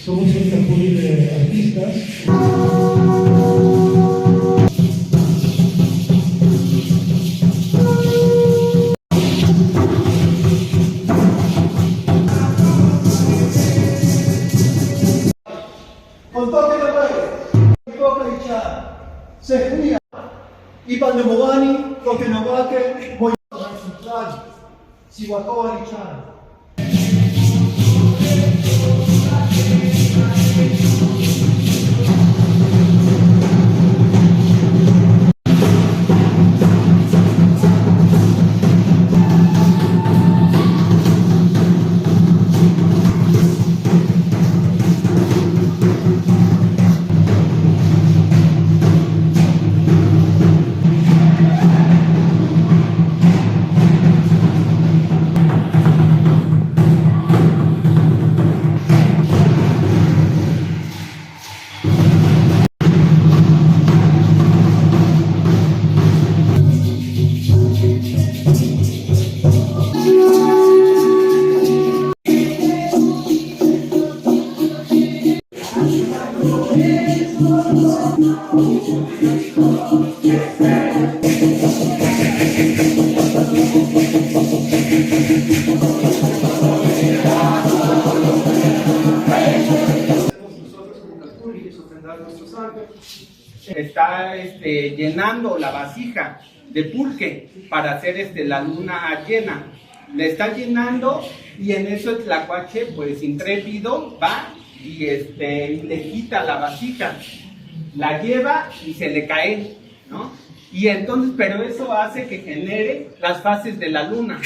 Somos un capullo de artistas. Con toque de baile, toque y cha, se juía, y cuando Mogani, toque no vaque, voy a central, si guacoa y cha. Está llenando la vasija de pulque para hacer la luna llena. Le está llenando y en eso el tlacuache, pues intrépido, va y le quita la vasija, la lleva y se le cae, ¿no? Y entonces, pero eso hace que genere las fases de la luna.